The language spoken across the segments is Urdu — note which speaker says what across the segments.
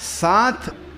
Speaker 1: 7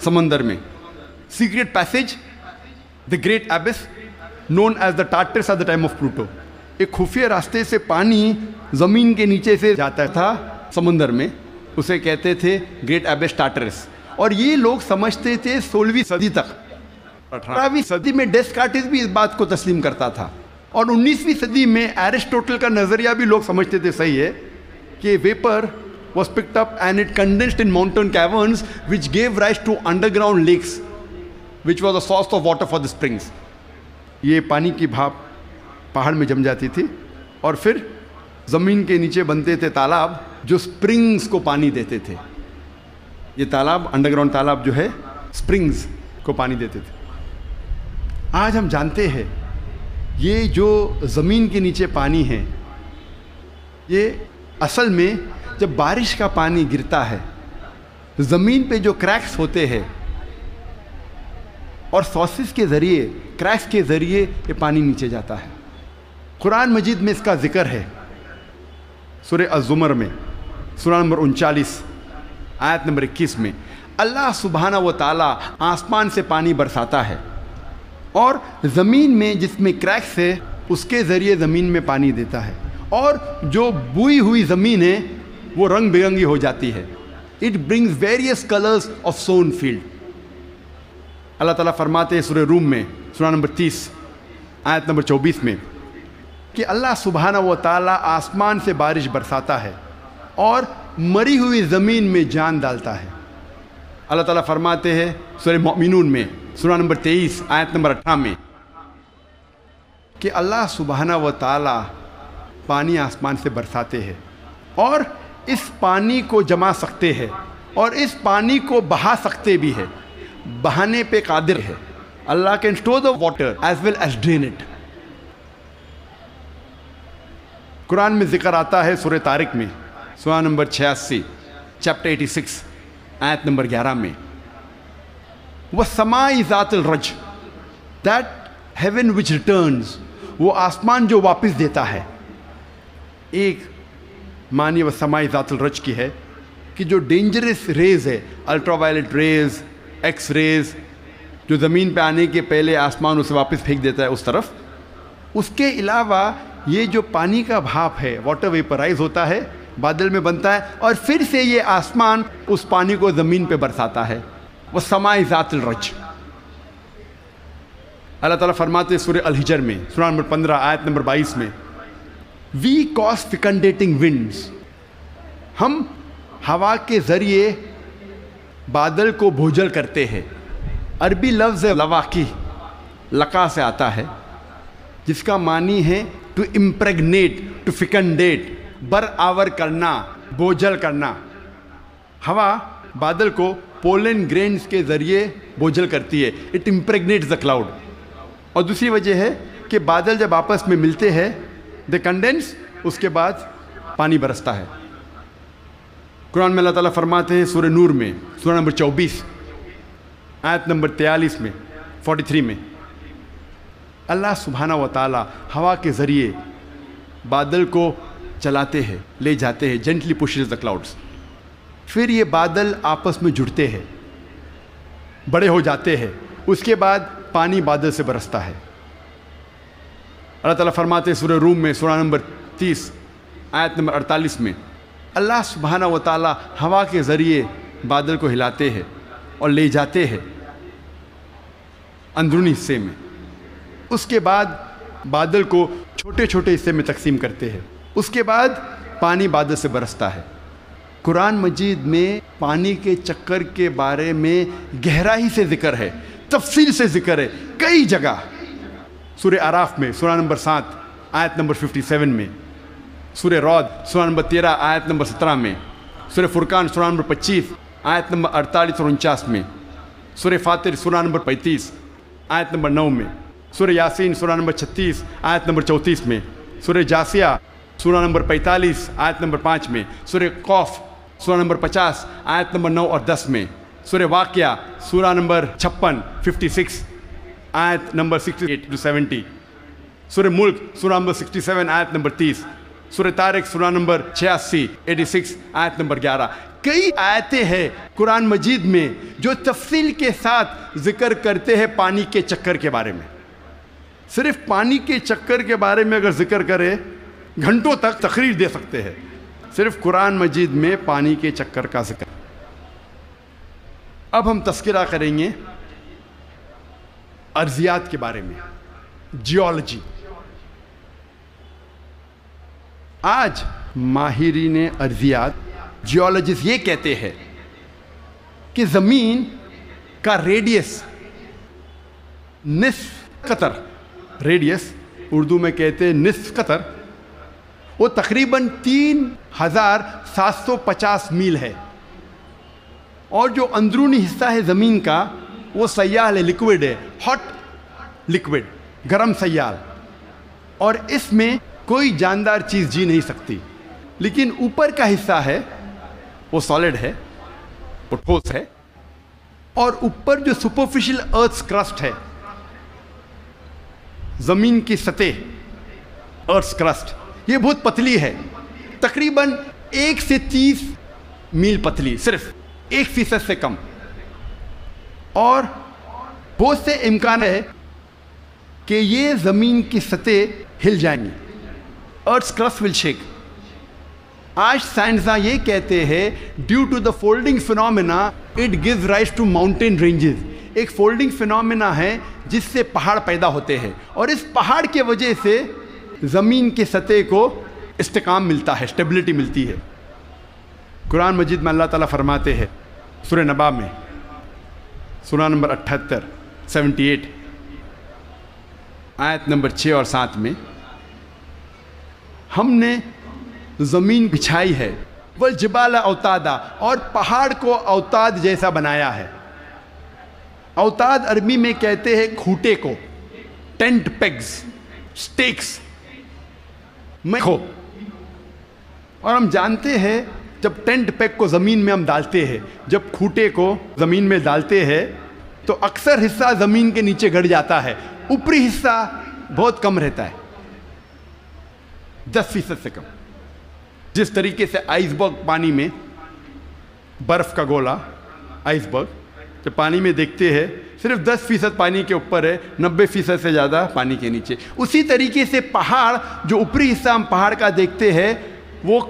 Speaker 1: سمندر میں. Secret passage, the great abyss, known as the Tartarus at the time of Pluto. ایک خفیہ راستے سے پانی زمین کے نیچے سے جاتا تھا سمندر میں, اسے کہتے تھے گریٹ ایبس ٹارٹرس. اور یہ لوگ سمجھتے تھے 16ویں صدی تک. 18ویں صدی میں ڈیسکارٹس بھی اس بات کو تسلیم کرتا تھا, اور 19ویں صدی میں ایرسٹوٹل کا نظریہ بھی لوگ سمجھتے تھے صحیح ہے کہ viper was picked up and it condensed in mountain caverns which gave rise to underground lakes which was a source of water for the springs. یہ پانی کی بھاپ پہاڑ میں جم جاتی تھی اور پھر زمین کے نیچے بنتے تھے تالاب جو سپرنگز کو پانی دیتے تھے. یہ تالاب, انڈر گراؤنڈ تالاب جو ہے, سپرنگز کو پانی دیتے تھے. آج ہم جانتے ہیں یہ جو زمین کے نیچے پانی ہے, یہ اصل میں جب بارش کا پانی گرتا ہے زمین پہ جو کریکس ہوتے ہیں اور سورسز کے ذریعے, کریکس کے ذریعے یہ پانی نیچے جاتا ہے. قرآن مجید میں اس کا ذکر ہے سورہ الزمر میں, سورہ نمبر 39 آیت نمبر 21 میں. اللہ سبحانہ و تعالیٰ آسمان سے پانی برساتا ہے اور زمین میں جس میں کریکس ہے اس کے ذریعے زمین میں پانی دیتا ہے, اور جو بوئی ہوئی زمین ہے وہ رنگ برنگی ہو جاتی ہے. It brings various colours of sun field. اللہ تعالیٰ فرماتے ہیں سورہ روم میں, سورہ نمبر 30 آیت نمبر 24 میں کہ اللہ سبحانہ و تعالیٰ آسمان سے بارش برساتا ہے اور مری ہوئی زمین میں جان ڈالتا ہے. اللہ تعالیٰ فرماتے ہیں سورہ مومنون میں, سورہ نمبر 23 آیت نمبر 18 میں کہ اللہ سبحانہ و تعالیٰ پانی آسمان سے برساتے ہیں اور اس پانی کو جما سکتے ہیں اور اس پانی کو بہا سکتے بھی ہے, بہانے پہ قادر ہے. اللہ can store the water as well as drain it. قرآن میں ذکر آتا ہے سورہ طارق میں, سورہ نمبر 86 چیپٹر 86 آیت نمبر 11 میں, وَالسَّمَاءِ ذَاتِ الرَّجْ, that heaven which returns, وہ آسمان جو واپس دیتا ہے. ایک معنی وَالسَّمَاءِ ذَاتِ الرَّجْ کی ہے کہ جو ڈینجرس ریز ہے, ultraviolet rays, X rays, جو زمین پہ آنے کے پہلے آسمان اسے واپس پھینک دیتا ہے اس طرف. اس کے علاوہ یہ جو پانی کا بھاپ ہے, واٹر ویپرائز ہوتا ہے, بادل میں بنتا ہے اور پھر سے یہ آسمان اس پانی کو زمین پہ برساتا ہے. وَالسَّمَاءِ ذَاتِ الرَّجْ. اللہ تعالیٰ فرماتے ہیں سورہ الحجر میں, سورہ نمبر 15 آیت نمبر 22 میں, وی کاز فیکنڈیٹنگ ونڈز, ہم ہوا کے ذریعے بادل کو بھوجل کرتے ہیں. عربی لفظ لواقی, لقا سے آتا ہے, جس کا معنی ہے ٹو امپریگنیٹ, ٹو فیکنڈیٹ, برآور کرنا, بوجھل کرنا. ہوا بادل کو پولن گرینز کے ذریعے بوجھل کرتی ہے, اٹ امپریگنیٹس دا کلاؤڈ. اور دوسری وجہ ہے کہ بادل جب آپس میں ملتے ہیں دے کنڈینس, اس کے بعد پانی برستا ہے. قرآن میں اللہ تعالیٰ فرماتے ہیں سورہ نور میں, سورہ نمبر 24 آیت نمبر 43 میں, 43 میں, اللہ سبحانہ و تعالیٰ ہوا کے ذریعے بادل کو چلاتے ہیں, لے جاتے ہیں, جینٹلی پشز دا کلاؤڈس. پھر یہ بادل آپس میں جڑتے ہیں, بڑے ہو جاتے ہیں, اس کے بعد پانی بادل سے برستا ہے. اللہ تعالیٰ فرماتے ہیں سورہ روم میں, سورہ نمبر 30 آیت نمبر 48 میں, اللہ سبحانہ و تعالیٰ ہوا کے ذریعے بادل کو ہلاتے ہیں اور لے جاتے ہیں اندرونی حصے میں. اس کے بعد بادل کو چھوٹے چھوٹے حصے میں تقسیم کرتے ہیں, اس کے بعد پانی بادل سے برستا ہے. قرآن مجید میں پانی کے چکر کے بارے میں گہرائی سے ذکر ہے, تفصیل سے ذکر ہے کئی جگہ. سورہ اعراف میں, سورہ نمبر 7 آیت نمبر 57 میں, سورہ رعد سورہ نمبر 13 آیت نمبر 17 میں, سورہ فرقان سورہ نمبر 25 آیت نمبر 48 اور 49 میں, سورہ فاطر سورہ نمبر 35 آیت نمبر 9 میں, سورہ یاسین سورہ نمبر 36 آیت نمبر 34 میں, سورہ جاسیہ سورہ نمبر 45 آیت نمبر 5 میں, سورہ قوف سورہ نمبر 50 آیت نمبر 9 اور 10 میں, سورہ واقعہ سورہ نمبر 56 آیت نمبر 68 to 70, سورہ ملک سورہ نمبر 67 آیت نمبر 30, سورہ طارق سورہ نمبر 86 آیت نمبر 11. کئی آیتیں ہیں قرآن مجید میں جو تفصیل کے ساتھ ذکر کرتے ہیں پانی کے چکر کے بارے میں. صرف پانی کے چکر کے بارے میں اگر ذکر کرے گھنٹوں تک تقریر دے سکتے ہیں. صرف قرآن مجید میں پانی کے چکر کا ذکر. اب ہم تذکرہ کریں گے ارضیات کے بارے میں، جیولوجی. آج ماہرین ارضیات، جیولوجسٹ یہ کہتے ہیں کہ زمین کا ریڈیس نصف قطر، ریڈیس اردو میں کہتے ہیں نصف قطر، وہ تقریباً 3750 میل ہے. اور جو اندرونی حصہ ہے زمین کا وہ سیال ہے، لکوڈ ہے، ہاٹ لکوڈ، گرم سیال، اور اس میں کوئی جاندار چیز جی نہیں سکتی. لیکن اوپر کا حصہ ہے وہ سالڈ ہے، وہ ٹھوس ہے. اور اوپر جو سپرفیشل ارتھ کرسٹ ہے، زمین کی سطح، ارتھ کرسٹ، یہ بہت پتلی ہے، تقریباً 1 سے 30 میل پتلی، صرف 1% سے کم. اور بہت سے امکان ہے کہ یہ زمین کی سطح ہل جائیں گی، ارتھ کرسٹ ول شیک. آج سائنسداں یہ کہتے ہیں due to the folding phenomena it gives rise to mountain ranges. ایک فولڈنگ فینومینا ہے جس سے پہاڑ پیدا ہوتے ہیں، اور اس پہاڑ کی وجہ سے زمین کی سطح کو استحکام ملتا ہے، اسٹیبلٹی ملتی ہے. قرآن مجید میں اللہ تعالیٰ فرماتے ہیں سورہ نبا میں، سورہ نمبر 78 78 آیت نمبر 6 اور 7 میں، ہم نے زمین بچھائی ہے، والجبال اوتادا، اور پہاڑ کو اوتاد جیسا بنایا ہے. اوتاد عربی میں کہتے ہیں کھوٹے کو، ٹینٹ پیگز، سٹیکس میں کھو. اور ہم جانتے ہیں جب ٹینٹ پیگ کو زمین میں ہم ڈالتے ہیں، جب کھوٹے کو زمین میں ڈالتے ہیں تو اکثر حصہ زمین کے نیچے گڑ جاتا ہے، اوپری حصہ بہت کم رہتا ہے، 10% سے کم. جس طریقے سے آئس برگ پانی میں، برف کا گولا آئس برگ جب پانی میں دیکھتے ہیں صرف 10% پانی کے اوپر ہے، 90% سے زیادہ پانی کے نیچے. اسی طریقے سے پہاڑ، جو اوپری حصہ ہم پہاڑ کا دیکھتے ہیں وہ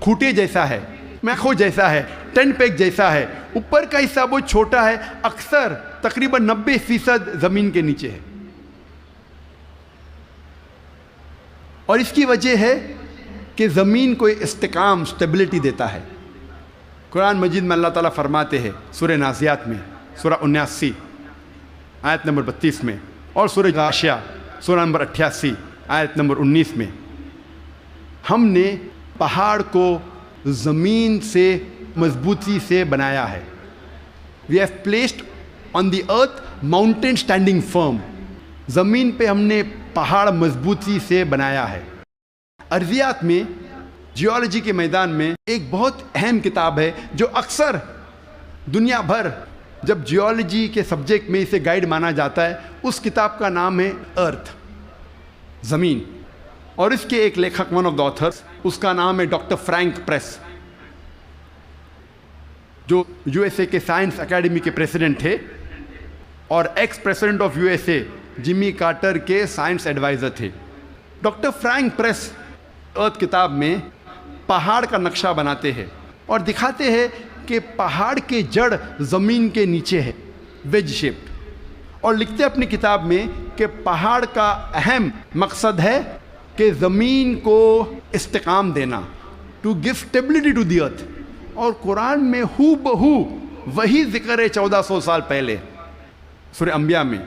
Speaker 1: کھوٹے جیسا ہے، میخو جیسا ہے، ٹینٹ پیگ جیسا ہے. اوپر کا حصہ بہت چھوٹا ہے، اکثر تقریباً 90% زمین کے نیچے ہے. اور اس کی وجہ ہے کہ زمین کو استحکام، اسٹیبلٹی دیتا ہے. قرآن مجید میں اللہ تعالیٰ فرماتے ہیں سورہ نازیات میں، سورہ 79 آیت نمبر 32 میں، اور سورہ غاشیہ سورہ نمبر 88 آیت نمبر 19 میں، ہم نے پہاڑ کو زمین سے مضبوطی سے بنایا ہے. We have placed on the earth mountain standing firm. زمین پہ ہم نے پہاڑ مضبوطی سے بنایا ہے. ارضیات میں، جیولوجی کے میدان میں ایک بہت اہم کتاب ہے جو اکثر دنیا بھر جب جیولوجی کے سبجیکٹ میں اسے گائیڈ مانا جاتا ہے، اس کتاب کا نام ہے ارتھ، زمین. اور اس کے ایک لیکھک، ون آف دا آتھرس، اس کا نام ہے ڈاکٹر فرینک پریس، جو یو ایس اے کے سائنس اکیڈمی کے پریزیڈنٹ تھے اور ex president of U S A Jimmy Carter کے سائنس ایڈوائزر تھے. ڈاکٹر فرینک پریس ارتھ کتاب میں پہاڑ کا نقشہ بناتے ہیں اور دکھاتے ہیں کہ پہاڑ کے جڑ زمین کے نیچے ہے، ویج شیپڈ، اور لکھتے اپنی کتاب میں کہ پہاڑ کا اہم مقصد ہے کہ زمین کو استحکام دینا، to give stability to the earth. اور قرآن میں ہو بہو وہی ذکر ہے 1400 سال پہلے، سورہ انبیاء میں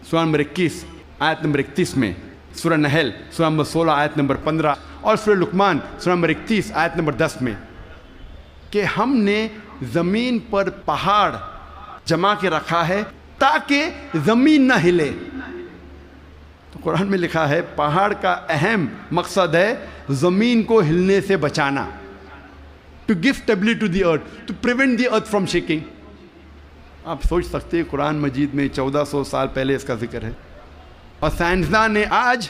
Speaker 1: سورہ نمبر 21 آیت نمبر 31 میں، سورہ نحل سورہ نمبر 16 آیت نمبر 15، اور سورہ لقمان سورہ نمبر 31 آیت نمبر 10 میں، کہ ہم نے زمین پر پہاڑ جمع کے رکھا ہے تاکہ زمین نہ ہلے. تو قرآن میں لکھا ہے پہاڑ کا اہم مقصد ہے زمین کو ہلنے سے بچانا، to give stability to the earth, to prevent the earth from shaking. آپ سوچ سکتے ہیں قرآن مجید میں 1400 سال پہلے اس کا ذکر ہے. اور سائنسداں نے آج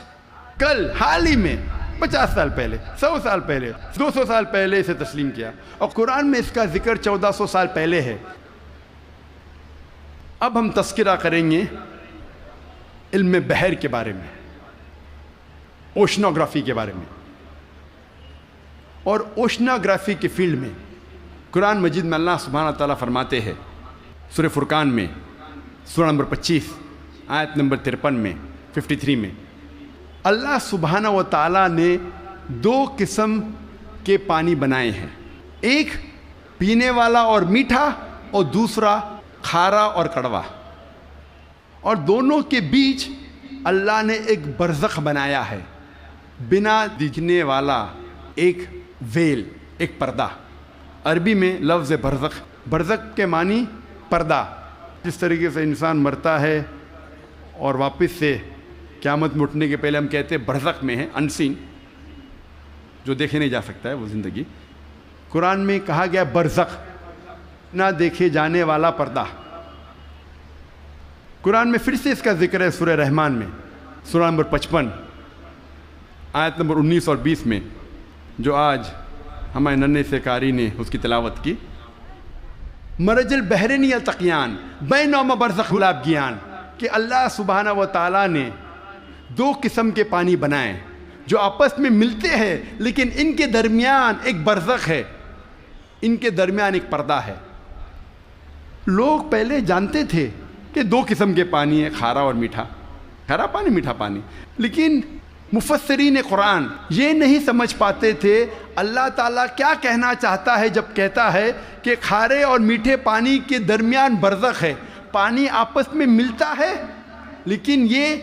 Speaker 1: کل حال ہی میں 50 سال پہلے، 100 سال پہلے، 200 سال پہلے اسے تسلیم کیا، اور قرآن میں اس کا ذکر 1400 سال پہلے ہے۔ اب ہم تذکرہ کریں گے علم بحر کے بارے میں، اوشنوگرافی کے بارے میں۔ اور اوشنوگرافی کے فیلڈ میں قرآن مجید میں اللہ سبحانہ تعالیٰ فرماتے ہیں سورہ فرقان میں، سورہ نمبر 25 آیت نمبر 53 میں، 53 میں، اللہ سبحانہ و تعالیٰ نے 2 قسم کے پانی بنائے ہیں، ایک پینے والا اور میٹھا، اور دوسرا کھارا اور کڑوا، اور دونوں کے بیچ اللہ نے ایک برزخ بنایا ہے، بنا دکھنے والا ایک ویل، ایک پردہ۔ عربی میں لفظ برزخ، برزخ کے معنی پردہ۔ جس طریقے سے انسان مرتا ہے اور واپس سے قیامت میں اٹھنے کے پہلے ہم کہتے ہیں برزخ میں ہے، انسین، جو دیکھے نہیں جا سکتا ہے وہ زندگی، قرآن میں کہا گیا برزخ، نہ دیکھے جانے والا پردہ۔ قرآن میں پھر سے اس کا ذکر ہے سورہ رحمان میں، سورہ نمبر 55 آیت نمبر 19 اور 20 میں، جو آج ہمارے ننھے سے قاری نے اس کی تلاوت کی۔ مرج البحرین یلتقیان بینہما برزخ لابغیان، کہ اللہ سبحانہ و تعالیٰ نے 2 قسم کے پانی بنائے جو آپس میں ملتے ہیں، لیکن ان کے درمیان ایک برزخ ہے، ان کے درمیان ایک پردہ ہے۔ لوگ پہلے جانتے تھے کہ 2 قسم کے پانی ہیں، کھارا اور میٹھا، کھارا پانی میٹھا پانی، لیکن مفسرین قرآن یہ نہیں سمجھ پاتے تھے اللہ تعالیٰ کیا کہنا چاہتا ہے جب کہتا ہے کہ کھارے اور میٹھے پانی کے درمیان برزخ ہے۔ پانی آپس میں ملتا ہے لیکن یہ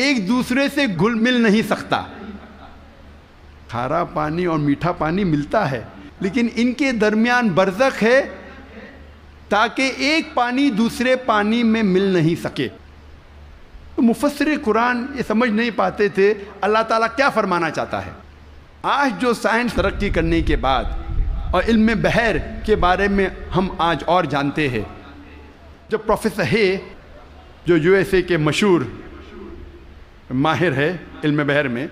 Speaker 1: ایک دوسرے سے گھل مل نہیں سکتا۔ کھارا پانی اور میٹھا پانی ملتا ہے لیکن ان کے درمیان برزخ ہے، تاکہ ایک پانی دوسرے پانی میں مل نہیں سکے۔ تو مفسر قرآن یہ سمجھ نہیں پاتے تھے اللہ تعالیٰ کیا فرمانا چاہتا ہے۔ آج جو سائنس ترقی کرنے کے بعد اور علم بحر کے بارے میں ہم آج اور جانتے ہیں، جب پروفیسر ہے جو USA کے مشہور ماہر ہے علم بحر میں،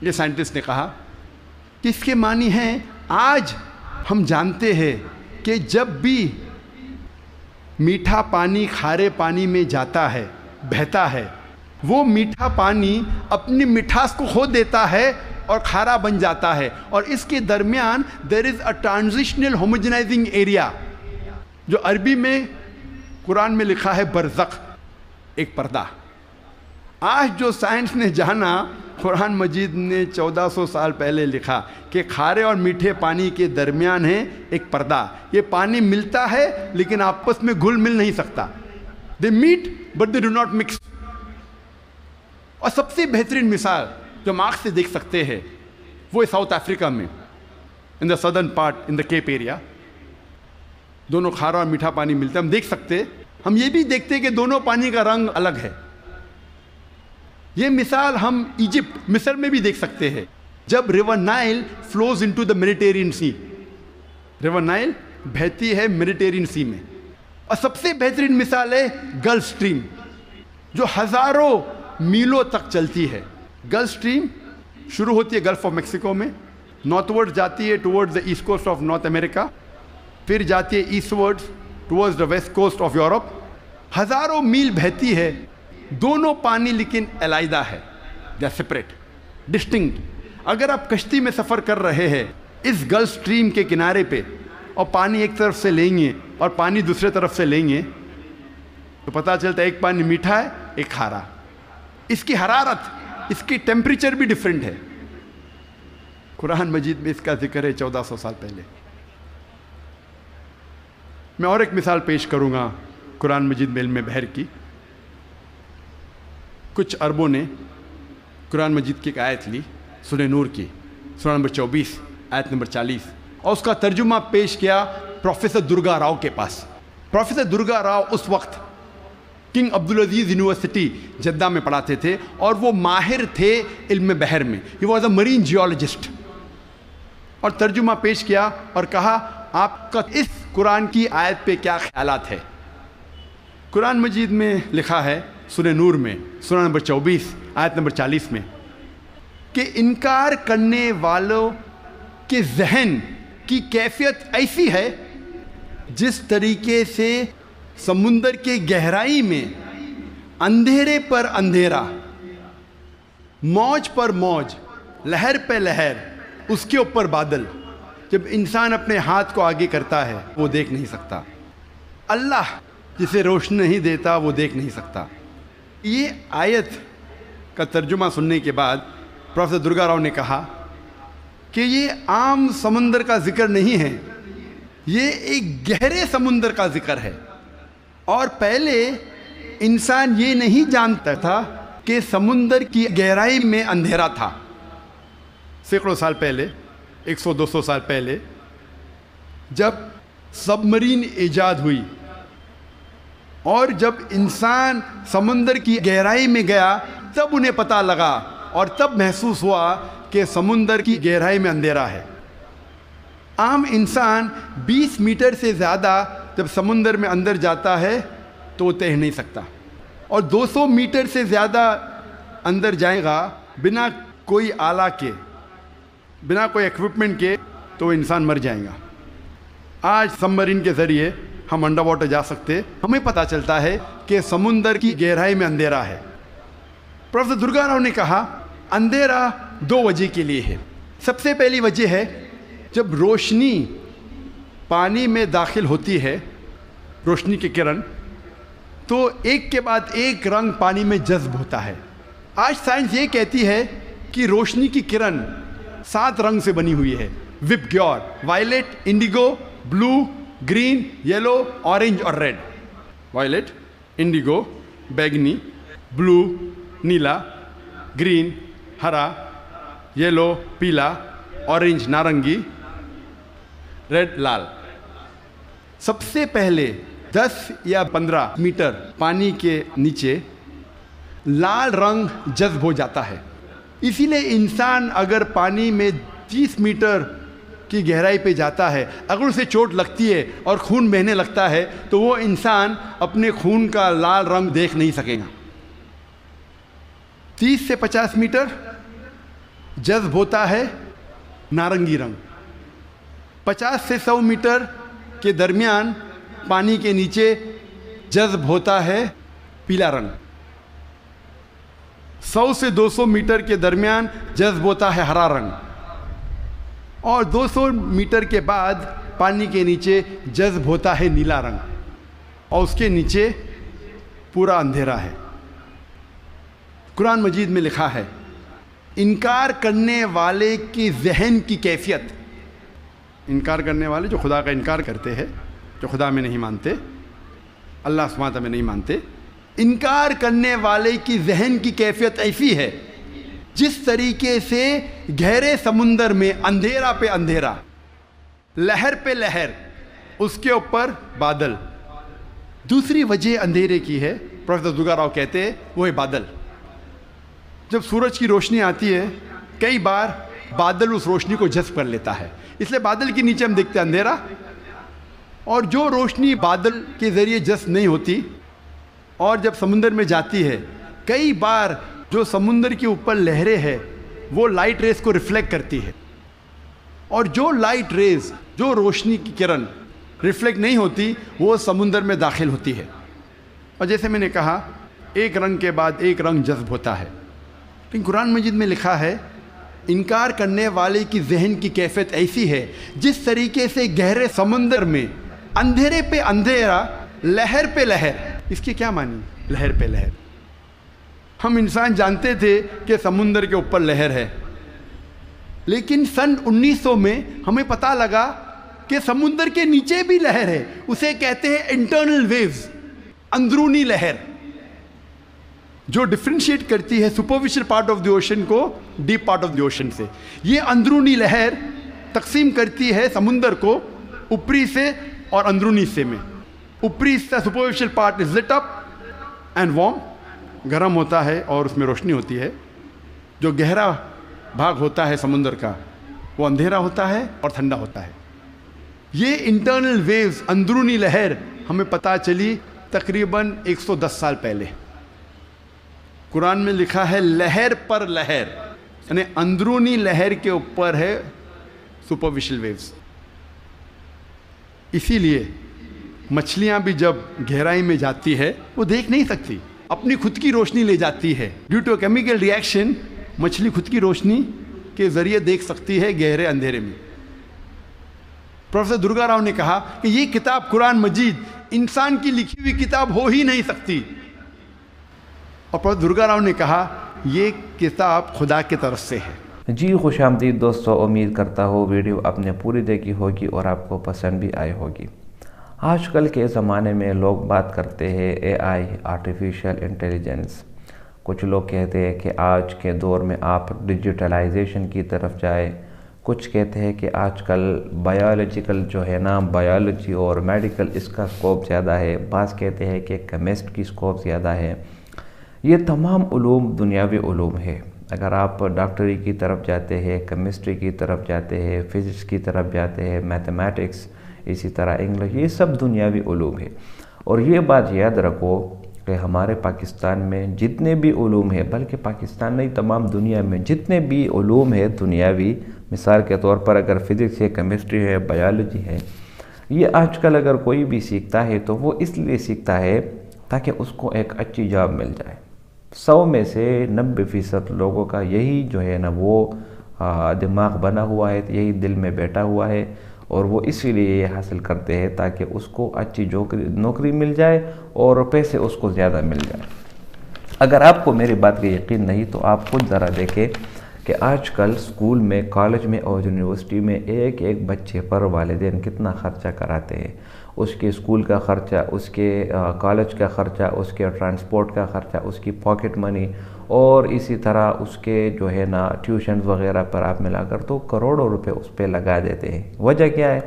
Speaker 1: یہ سائنٹسٹ نے کہا کہ اس کے معنی ہیں، آج ہم جانتے ہیں کہ جب بھی میٹھا پانی کھارے پانی میں جاتا ہے، بہتا ہے، وہ میٹھا پانی اپنی مٹھاس کو کھو دیتا ہے اور کھارا بن جاتا ہے، اور اس کے درمیان there is a transitional homogenizing area، جو عربی میں قرآن میں لکھا ہے برزخ، ایک پردہ۔ آج جو سائنس نے جانا، قرآن مجید نے 1400 سال پہلے لکھا کہ کھارے اور میٹھے پانی کے درمیان ہے ایک پردہ۔ یہ پانی ملتا ہے لیکن آپس میں گھل مل نہیں سکتا۔ They meet but they do not mix۔ اور سب سے بہترین مثال جو ہم آنکھ سے دیکھ سکتے ہیں وہ ساؤتھ افریقہ میں، in the southern part in the Cape area، دونوں کھارا اور میٹھا پانی ملتا ہے، ہم دیکھ سکتے، ہم یہ بھی دیکھتے کہ دونوں پانی کا رنگ الگ ہے۔ یہ مثال ہم ایجپٹ، مصر میں بھی دیکھ سکتے ہیں، جب river Nile flows into the Mediterranean sea, river Nile بہتی ہے میڈیٹرینین سی میں۔ اور سب سے بہترین مثال ہے گلف سٹریم، جو ہزاروں میلوں تک چلتی ہے۔ گلف سٹریم شروع ہوتی ہے گلف آف میکسیکو میں، نارتھ ورڈ جاتی ہے towards the east coast of North America, پھر جاتی ہے eastward towards the west coast of Europe, ہزاروں میل بہتی ہے، دونوں پانی لیکن علیحدہ ہے، دے آر سپریٹ، ڈسٹنکٹ۔ اگر آپ کشتی میں سفر کر رہے ہیں اس گلف سٹریم کے کنارے پہ، اور پانی ایک طرف سے لیں گے اور پانی دوسرے طرف سے لیں گے، تو پتہ چلتا ہے ایک پانی میٹھا ہے ایک کھارا۔ اس کی حرارت، اس کی ٹیمپریچر بھی ڈیفرنٹ ہے۔ قرآن مجید میں اس کا ذکر ہے 1400 سال پہلے۔ میں اور ایک مثال پیش کروں گا قرآن مجید میں علم بحر کی۔ کچھ عربوں نے قرآن مجید کی ایک آیت لی، سورہ نور کی، سورہ نمبر 24 آیت نمبر 40، اور اس کا ترجمہ پیش کیا پروفیسر درگا راؤ کے پاس۔ پروفیسر درگا راؤ اس وقت کنگ عبدالعزیز یونیورسٹی جدہ میں پڑھاتے تھے، اور وہ ماہر تھے علم بحر میں، he was a Marine geologist. اور ترجمہ پیش کیا اور کہا آپ کا اس قرآن کی آیت پہ کیا خیالات ہے۔ قرآن مجید میں لکھا ہے سورہ نور میں، سورہ نمبر 24 آیت نمبر 40 میں، کہ انکار کرنے والوں کے ذہن کی کیفیت ایسی ہے جس طریقے سے سمندر کے گہرائی میں اندھیرے پر اندھیرا، موج پر موج، لہر پہ لہر، اس کے اوپر بادل، جب انسان اپنے ہاتھ کو آگے کرتا ہے وہ دیکھ نہیں سکتا۔ اللہ جسے روشنی نہیں دیتا وہ دیکھ نہیں سکتا۔ یہ آیت کا ترجمہ سننے کے بعد پروفیسر درگا راؤ نے کہا کہ یہ عام سمندر کا ذکر نہیں ہے، یہ ایک گہرے سمندر کا ذکر ہے۔ اور پہلے انسان یہ نہیں جانتا تھا کہ سمندر کی گہرائی میں اندھیرا تھا۔ سینکڑوں سال پہلے، 100-200 سال پہلے، جب سب مرین ایجاد ہوئی اور جب انسان سمندر کی گہرائی میں گیا تب انہیں پتہ لگا اور تب محسوس ہوا کہ سمندر کی گہرائی میں اندھیرا ہے۔ عام انسان 20 میٹر سے زیادہ جب سمندر میں اندر جاتا ہے تو وہ تیر نہیں سکتا، اور 200 میٹر سے زیادہ اندر جائے گا بنا کوئی آلہ کے، بنا کوئی ایکوپمنٹ کے، تو وہ انسان مر جائے گا۔ آج سب مرین کے ذریعے ہم انڈر واٹر جا سکتے، ہمیں پتہ چلتا ہے کہ سمندر کی گہرائی میں اندھیرا ہے۔ پروفیسر درگا راؤ نے کہا اندھیرا 2 وجہ کے لیے ہے۔ سب سے پہلی وجہ ہے جب روشنی پانی میں داخل ہوتی ہے، روشنی کی کرن، تو ایک کے بعد ایک رنگ پانی میں جذب ہوتا ہے۔ آج سائنس یہ کہتی ہے کہ روشنی کی کرن 7 رنگ سے بنی ہوئی ہے، وپ گیور، وائلٹ، انڈیگو، بلو، گرین، یلو، اورنج اور ریڈ۔ وائلٹ، انڈیگو، بیگنی، بلو، نیلا، گرین، ہرا، یلو، پیلا، اورنج، نارنگی، ریڈ، لال۔ سب سے پہلے 10 یا 15 میٹر پانی کے نیچے لال رنگ جذب ہو جاتا ہے۔ اسی لیے انسان اگر پانی میں 30 میٹر کی گہرائی پہ جاتا ہے، اگر اسے چوٹ لگتی ہے اور خون بہنے لگتا ہے تو وہ انسان اپنے خون کا لال رنگ دیکھ نہیں سکے گا۔ 30 سے 50 میٹر جذب ہوتا ہے نارنگی رنگ۔ 50 سے 100 میٹر کے درمیان پانی کے نیچے جذب ہوتا ہے پیلا رنگ۔ 100 سے 200 میٹر کے درمیان جذب ہوتا ہے ہرا رنگ، اور 200 میٹر کے بعد پانی کے نیچے جذب ہوتا ہے نیلا رنگ، اور اس کے نیچے پورا اندھیرا ہے۔ قرآن مجید میں لکھا ہے انکار کرنے والے کی ذہن کی کیفیت، انکار کرنے والے جو خدا کا انکار کرتے ہیں، جو خدا میں نہیں مانتے، اللہ سبحانہ وتعالیٰ میں نہیں مانتے، انکار کرنے والے کی ذہن کی کیفیت ایسی ہے جس طریقے سے گہرے سمندر میں اندھیرا پہ اندھیرا، لہر پہ لہر، اس کے اوپر بادل۔ دوسری وجہ اندھیرے کی ہے، پروفیسر درگا راؤ کہتے ہیں، وہ ہے بادل۔ جب سورج کی روشنی آتی ہے کئی بار بادل اس روشنی کو جذب کر لیتا ہے، اس لیے بادل کے نیچے ہم دیکھتے ہیں اندھیرا، اور جو روشنی بادل کے ذریعے جذب نہیں ہوتی اور جب سمندر میں جاتی ہے، کئی بار جو سمندر کے اوپر لہریں ہیں وہ لائٹ ریز کو ریفلیکٹ کرتی ہے، اور جو لائٹ ریز، جو روشنی کی کرن ریفلیکٹ نہیں ہوتی وہ سمندر میں داخل ہوتی ہے، اور جیسے میں نے کہا ایک رنگ کے بعد ایک رنگ جذب ہوتا ہے۔ لیکن قرآن مجید میں لکھا ہے انکار کرنے والے کی ذہن کی کیفیت ایسی ہے جس طریقے سے گہرے سمندر میں اندھیرے پہ اندھیرا، لہر پہ لہر۔ اس کے کیا معنی؟ لہر پہ لہر۔ ہم انسان جانتے تھے کہ سمندر کے اوپر لہر ہے، لیکن سن 1900 میں ہمیں پتہ لگا کہ سمندر کے نیچے بھی لہر ہے، اسے کہتے ہیں انٹرنل ویوز، اندرونی لہر، جو ڈفرینشیٹ کرتی ہے superficial part of the ocean کو deep part of the ocean سے۔ یہ اندرونی لہر تقسیم کرتی ہے سمندر کو اوپری سے اور اندرونی حصے میں۔ اوپری حصہ superficial part is lit up and warm, گرم ہوتا ہے اور اس میں روشنی ہوتی ہے۔ جو گہرا بھاگ ہوتا ہے سمندر کا وہ اندھیرا ہوتا ہے اور ٹھنڈا ہوتا ہے۔ یہ انٹرنل ویوز، اندرونی لہر ہمیں پتہ چلی تقریباً 110 سال پہلے۔ قرآن میں لکھا ہے لہر پر لہر، یعنی اندرونی لہر کے اوپر ہے سپرفیشل ویوز. اسی لیے مچھلیاں بھی جب گہرائی میں جاتی ہے وہ دیکھ نہیں سکتی, اپنی خود کی روشنی لے جاتی ہے. ڈیو ٹو کیمیکل ریئیکشن مچھلی خود کی روشنی کے ذریعے دیکھ سکتی ہے گہرے اندھیرے میں. پروفیسر درگا راؤ نے کہا کہ یہ کتاب قرآن مجید انسان کی لکھی ہوئی کتاب ہو ہی نہیں سکتی. اور پروفیسر درگا راؤ نے کہا یہ کتاب خدا کی طرف سے ہے.
Speaker 2: جی خوش آمدید دوستو, امید کرتا ہوں ویڈیو آپ نے پوری دیکھی ہوگی اور آپ کو پسند بھی آئی ہوگی. آج کل کے زمانے میں لوگ بات کرتے ہیں اے آئی, آرٹیفیشل انٹیلیجنس. کچھ لوگ کہتے ہیں کہ آج کے دور میں آپ ڈیجیٹلائزیشن کی طرف جائے. کچھ کہتے ہیں کہ آج کل بایولوجیکل جو ہے نا, بایولوجی اور میڈیکل اس کا سکوپ زیادہ ہے. بعض کہتے ہیں کہ کیمسٹ کی سکوپ زیادہ ہے. یہ تمام علوم دنیاوی علوم ہے. اگر آپ ڈاکٹری کی طرف جاتے ہیں, کیمسٹری کی طرف جاتے ہیں, فزکس کی طرف جاتے ہیں, میتھمیٹکس, اسی طرح انگلش, یہ سب دنیاوی علوم ہے. اور یہ بات یاد رکھو کہ ہمارے پاکستان میں جتنے بھی علوم ہیں, بلکہ پاکستان نہیں تمام دنیا میں جتنے بھی علوم ہیں دنیاوی, مثال کے طور پر اگر فزکس ہے, کیمسٹری ہے, بایولوجی ہے, یہ آج کل اگر کوئی بھی سیکھتا ہے تو وہ اس لیے سیکھتا ہے تاکہ اس کو ایک اچھی جاب مل جائے. 100 میں سے 90% لوگوں کا یہی جو ہے نا وہ دماغ بنا ہوا ہے, یہی دل میں بیٹھا ہوا ہے, اور وہ اسی لیے یہ حاصل کرتے ہیں تاکہ اس کو اچھی نوکری مل جائے اور پیسے اس کو زیادہ مل جائے. اگر آپ کو میری بات کا یقین نہیں تو آپ خود ذرا دیکھیں کہ آج کل اسکول میں, کالج میں اور یونیورسٹی میں ایک بچے پر والدین کتنا خرچہ کراتے ہیں. اس کے اسکول کا خرچہ, اس کے کالج کا خرچہ, اس کے ٹرانسپورٹ کا خرچہ, اس کی پاکٹ منی, اور اسی طرح اس کے جو ہے نا ٹیوشنز وغیرہ پر آپ ملا کر تو کروڑوں روپے اس پہ لگا دیتے ہیں. وجہ کیا ہے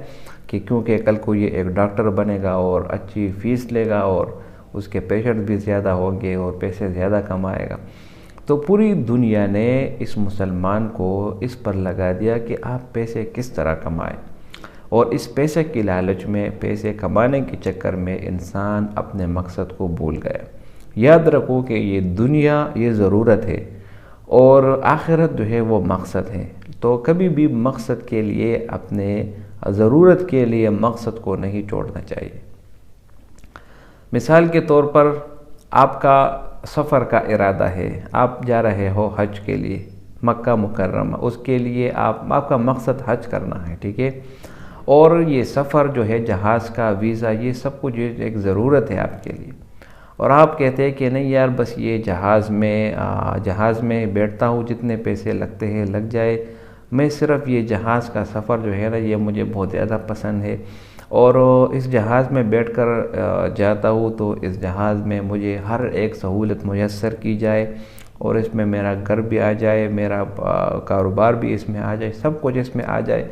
Speaker 2: کہ کیونکہ کل کو یہ ایک ڈاکٹر بنے گا اور اچھی فیس لے گا اور اس کے پیشنٹ بھی زیادہ ہوں گے اور پیسے زیادہ کمائے گا. تو پوری دنیا نے اس مسلمان کو اس پر لگا دیا کہ آپ پیسے کس طرح کمائیں, اور اس پیسے کی لالچ میں, پیسے کمانے کے چکر میں انسان اپنے مقصد کو بھول گیا. یاد رکھو کہ یہ دنیا یہ ضرورت ہے اور آخرت جو ہے وہ مقصد ہے. تو کبھی بھی مقصد کے لیے, اپنے ضرورت کے لیے مقصد کو نہیں چھوڑنا چاہیے. مثال کے طور پر آپ کا سفر کا ارادہ ہے, آپ جا رہے ہو حج کے لیے مکہ مکرمہ, اس کے لیے آپ کا مقصد حج کرنا ہے, ٹھیک ہے. اور یہ سفر جو ہے, جہاز کا ویزا, یہ سب کچھ ایک ضرورت ہے آپ کے لیے. اور آپ کہتے ہیں کہ نہیں یار بس یہ جہاز میں بیٹھتا ہوں, جتنے پیسے لگتے ہیں لگ جائے, میں صرف یہ جہاز کا سفر جو ہے نا یہ مجھے بہت زیادہ پسند ہے, اور اس جہاز میں بیٹھ کر جاتا ہوں تو اس جہاز میں مجھے ہر ایک سہولت میسر کی جائے, اور اس میں میرا گھر بھی آ جائے, میرا کاروبار بھی اس میں آ جائے, سب کچھ اس میں آ جائے.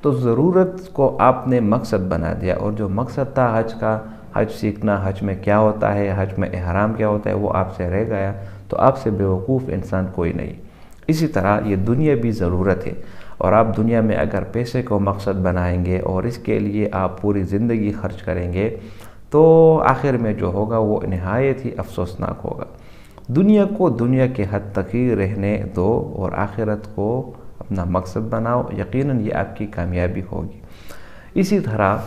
Speaker 2: تو ضرورت کو آپ نے مقصد بنا دیا, اور جو مقصد تھا حج کا, حج سیکھنا, حج میں کیا ہوتا ہے, حج میں احرام کیا ہوتا ہے, وہ آپ سے رہ گیا. تو آپ سے بیوقوف انسان کوئی نہیں. اسی طرح یہ دنیا بھی ضرورت ہے, اور آپ دنیا میں اگر پیسے کو مقصد بنائیں گے اور اس کے لیے آپ پوری زندگی خرچ کریں گے تو آخر میں جو ہوگا وہ نہایت ہی افسوسناک ہوگا. دنیا کو دنیا کے حد تک ہی رہنے دو اور آخرت کو اپنا مقصد بناؤ, یقیناً یہ آپ کی کامیابی ہوگی. اسی طرح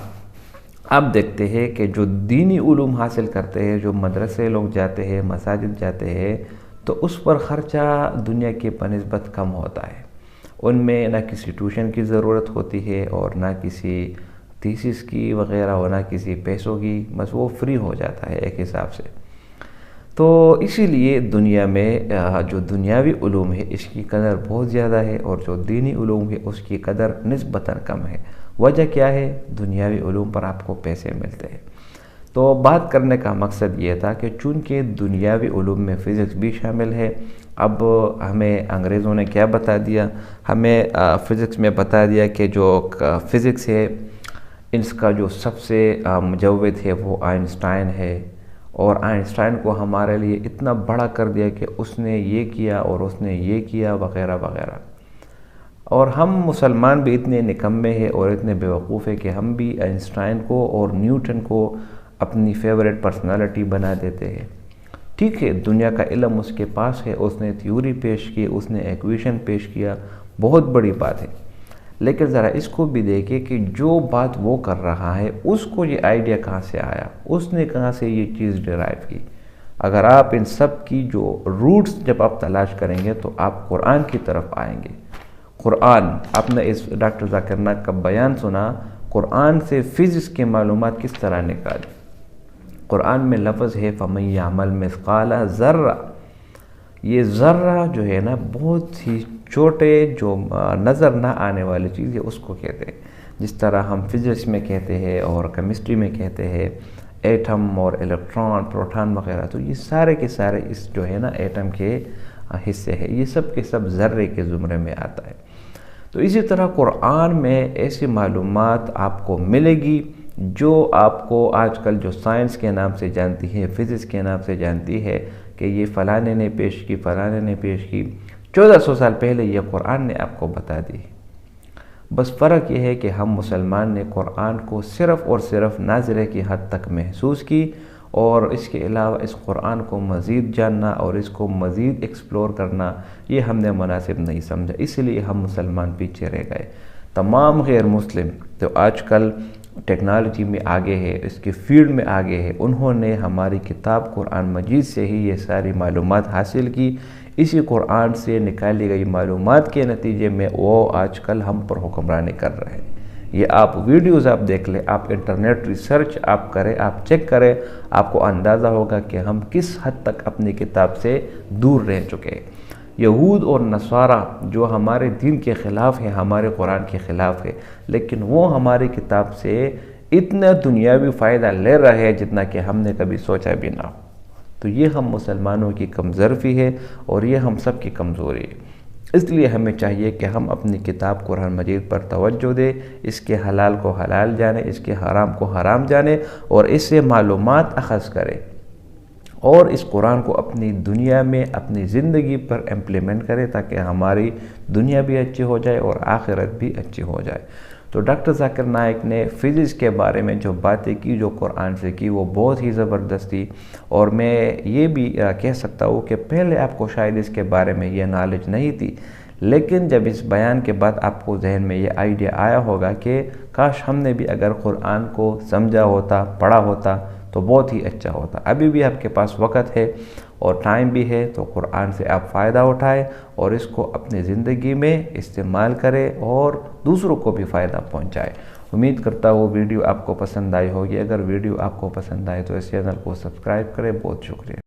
Speaker 2: آپ دیکھتے ہیں کہ جو دینی علوم حاصل کرتے ہیں, جو مدرسے لوگ جاتے ہیں, مساجد جاتے ہیں, تو اس پر خرچہ دنیا کی بنسبت کم ہوتا ہے. ان میں نہ کسی ٹیوشن کی ضرورت ہوتی ہے اور نہ کسی تھیسس کی وغیرہ, اور نہ کسی پیسوں کی, بس وہ فری ہو جاتا ہے ایک حساب سے. تو اسی لیے دنیا میں جو دنیاوی علوم ہے اس کی قدر بہت زیادہ ہے, اور جو دینی علوم ہے اس کی قدر نسبتاً کم ہے. وجہ کیا ہے؟ دنیاوی علوم پر آپ کو پیسے ملتے ہیں. تو بات کرنے کا مقصد یہ تھا کہ چونکہ دنیاوی علوم میں فزکس بھی شامل ہے. اب ہمیں انگریزوں نے کیا بتا دیا, ہمیں فزکس میں بتا دیا کہ جو فزکس ہے اس کا جو سب سے مجود ہے وہ آئنسٹائن ہے, اور آئنسٹائن کو ہمارے لیے اتنا بڑا کر دیا کہ اس نے یہ کیا اور اس نے یہ کیا وغیرہ وغیرہ. اور ہم مسلمان بھی اتنے نکمے ہیں اور اتنے بیوقوف ہیں کہ ہم بھی آئنسٹائن کو اور نیوٹن کو اپنی فیوریٹ پرسنالٹی بنا دیتے ہیں. ٹھیک ہے، دنیا کا علم اس کے پاس ہے، اس نے تھیوری پیش کی، اس نے ایکویشن پیش کیا، بہت بڑی بات ہے، لیکن ذرا اس کو بھی دیکھیں کہ جو بات وہ کر رہا ہے اس کو یہ آئیڈیا کہاں سے آیا، اس نے کہاں سے یہ چیز ڈرائیو کی۔ اگر آپ ان سب کی جو روٹس جب آپ تلاش کریں گے تو آپ قرآن کی طرف آئیں گے۔ قرآن، آپ نے اس ڈاکٹر ذاکر نائک کا بیان سنا، قرآن سے فزکس کی معلومات کس طرح نکالی۔ قرآن میں لفظ ہے فَمَن يَعْمَلْ مِثْقَالَ ذَرَّةٍ، یہ ذرہ جو ہے نا بہت ہی چھوٹے جو نظر نہ آنے والی چیز ہے اس کو کہتے ہیں، جس طرح ہم فزکس میں کہتے ہیں اور کیمسٹری میں کہتے ہیں ایٹم اور الیکٹران، پروٹان وغیرہ، تو یہ سارے کے سارے اس جو ہے نا ایٹم کے حصے ہیں، یہ سب کے سب ذرے کے زمرے میں آتا ہے۔ تو اسی طرح قرآن میں ایسی معلومات آپ کو ملے گی جو آپ کو آج کل جو سائنس کے نام سے جانتی ہے، فزکس کے نام سے جانتی ہے کہ یہ فلانے نے پیش کی، فلانے نے پیش کی، 1400 سال پہلے یہ قرآن نے آپ کو بتا دی۔ بس فرق یہ ہے کہ ہم مسلمان نے قرآن کو صرف اور صرف ناظرے کی حد تک محسوس کی، اور اس کے علاوہ اس قرآن کو مزید جاننا اور اس کو مزید ایکسپلور کرنا یہ ہم نے مناسب نہیں سمجھا، اس لیے ہم مسلمان پیچھے رہ گئے۔ تمام غیر مسلم تو آج کل ٹیکنالوجی میں آگے ہے، اس کے فیلڈ میں آگے ہے، انہوں نے ہماری کتاب قرآن مجید سے ہی یہ ساری معلومات حاصل کی۔ اسی قرآن سے نکالی گئی معلومات کے نتیجے میں وہ آج کل ہم پر حکمرانی کر رہے ہیں۔ یہ آپ ویڈیوز آپ دیکھ لیں، آپ انٹرنیٹ ریسرچ آپ کریں، آپ چیک کریں، آپ کو اندازہ ہوگا کہ ہم کس حد تک اپنی کتاب سے دور رہ چکے ہیں۔ یہود اور نصارہ جو ہمارے دین کے خلاف ہیں، ہمارے قرآن کے خلاف ہے، لیکن وہ ہماری کتاب سے اتنا دنیاوی فائدہ لے رہے ہیں جتنا کہ ہم نے کبھی سوچا بھی نہ ہو۔ تو یہ ہم مسلمانوں کی کمزوری ہے اور یہ ہم سب کی کمزوری ہے۔ اس لیے ہمیں چاہیے کہ ہم اپنی کتاب قرآن مجید پر توجہ دیں، اس کے حلال کو حلال جانیں، اس کے حرام کو حرام جانیں، اور اس سے معلومات اخذ کریں، اور اس قرآن کو اپنی دنیا میں اپنی زندگی پر امپلیمنٹ کریں تاکہ ہماری دنیا بھی اچھی ہو جائے اور آخرت بھی اچھی ہو جائے۔ تو ڈاکٹر ذاکر نائک نے فزکس کے بارے میں جو باتیں کی، جو قرآن سے کی، وہ بہت ہی زبردست تھی، اور میں یہ بھی کہہ سکتا ہوں کہ پہلے آپ کو شاید اس کے بارے میں یہ نالج نہیں تھی، لیکن جب اس بیان کے بعد آپ کو ذہن میں یہ آئیڈیا آیا ہوگا کہ کاش ہم نے بھی اگر قرآن کو سمجھا ہوتا، پڑھا ہوتا تو بہت ہی اچھا ہوتا۔ ابھی بھی آپ کے پاس وقت ہے اور ٹائم بھی ہے، تو قرآن سے آپ فائدہ اٹھائیں اور اس کو اپنی زندگی میں استعمال کریں اور دوسروں کو بھی فائدہ پہنچائیں۔ امید کرتا ہوں ویڈیو آپ کو پسند آئی ہوگی۔ اگر ویڈیو آپ کو پسند آئے تو اس چینل کو سبسکرائب کریں۔ بہت شکریہ۔